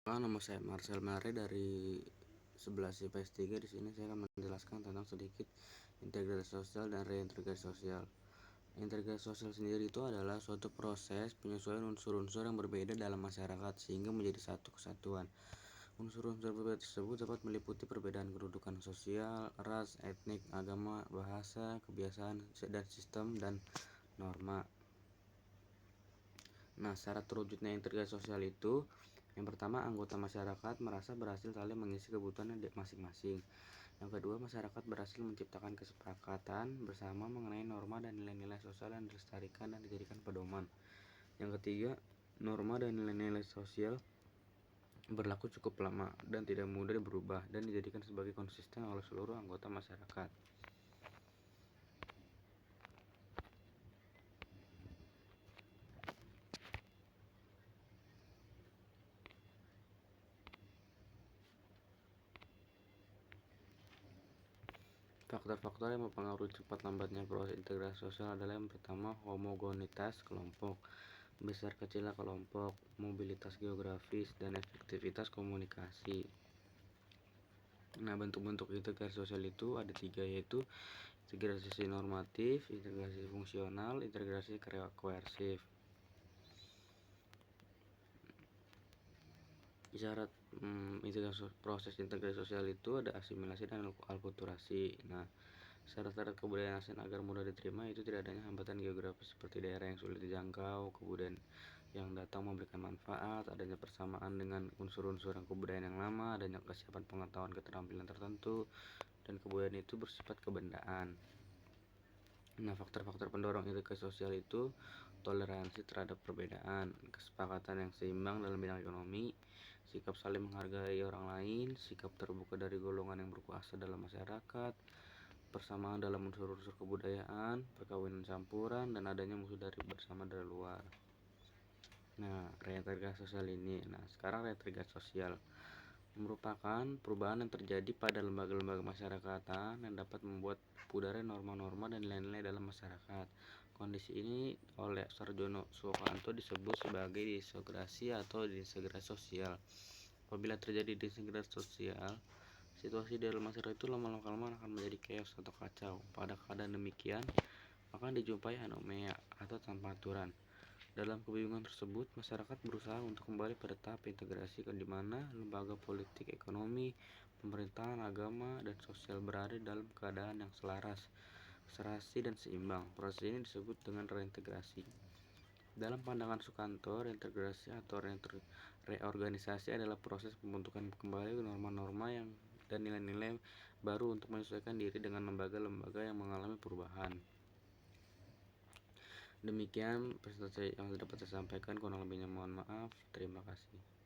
Nama saya Marcel Mare dari 11 IPS 3. Di sini saya akan menjelaskan tentang sedikit integrasi sosial dan reintegrasi sosial. Integrasi sosial sendiri itu adalah suatu proses penyesuaian unsur-unsur yang berbeda dalam masyarakat sehingga menjadi satu kesatuan. Unsur-unsur berbeda tersebut dapat meliputi perbedaan kedudukan sosial, ras, etnik, agama, bahasa, kebiasaan, dan sistem dan norma. Nah, syarat terwujudnya integrasi sosial itu, yang pertama, anggota masyarakat merasa berhasil saling mengisi kebutuhan masing-masing. Yang kedua, masyarakat berhasil menciptakan kesepakatan bersama mengenai norma dan nilai-nilai sosial yang dilestarikan dan dijadikan pedoman. Yang ketiga, norma dan nilai-nilai sosial berlaku cukup lama dan tidak mudah berubah dan dijadikan sebagai konsisten oleh seluruh anggota masyarakat. Faktor-faktor yang mempengaruhi cepat lambatnya proses integrasi sosial adalah yang pertama, homogenitas kelompok, besar kecilnya kelompok, mobilitas geografis, dan efektivitas komunikasi. Nah, bentuk-bentuk integrasi sosial itu ada 3, yaitu integrasi normatif, integrasi fungsional, integrasi koersif. Syarat proses integrasi sosial itu ada asimilasi dan alkulturasi. Nah, syarat-syarat kebudayaan asing agar mudah diterima itu tidak adanya hambatan geografis seperti daerah yang sulit dijangkau, kemudian yang datang memberikan manfaat, adanya persamaan dengan unsur-unsur yang kebudayaan yang lama, adanya kesiapan pengetahuan keterampilan tertentu, dan kebudayaan itu bersifat kebendaan. Nah, faktor-faktor pendorong integrasi sosial itu toleransi terhadap perbedaan, kesepakatan yang seimbang dalam bidang ekonomi, sikap saling menghargai orang lain, sikap terbuka dari golongan yang berkuasa dalam masyarakat, persamaan dalam unsur-unsur kebudayaan, perkawinan campuran, dan adanya musuh bersama dari luar. Nah, reintegrasi sosial ini. Nah, sekarang reintegrasi sosial merupakan perubahan yang terjadi pada lembaga-lembaga masyarakatan yang dapat membuat pudar norma-norma dan nilai-nilai dalam masyarakat. Kondisi ini oleh Sarjono Suwokanto disebut sebagai disintegrasi atau disintegrasi sosial. Apabila terjadi disintegrasi sosial, situasi dalam masyarakat itu lama-lama akan menjadi chaos atau kacau. Pada keadaan demikian, akan dijumpai anomia atau tanpa aturan. Dalam kebingungan tersebut, masyarakat berusaha untuk kembali pada tahap integrasi di mana lembaga politik, ekonomi, pemerintahan, agama, dan sosial berada dalam keadaan yang selaras, serasi, dan seimbang. Proses ini disebut dengan reintegrasi. Dalam pandangan Sukanto, reintegrasi atau reorganisasi adalah proses pembentukan kembali norma-norma dan nilai-nilai baru untuk menyesuaikan diri dengan lembaga-lembaga yang mengalami perubahan. Demikian presentasi yang dapat saya sampaikan, kurang lebihnya mohon maaf. Terima kasih.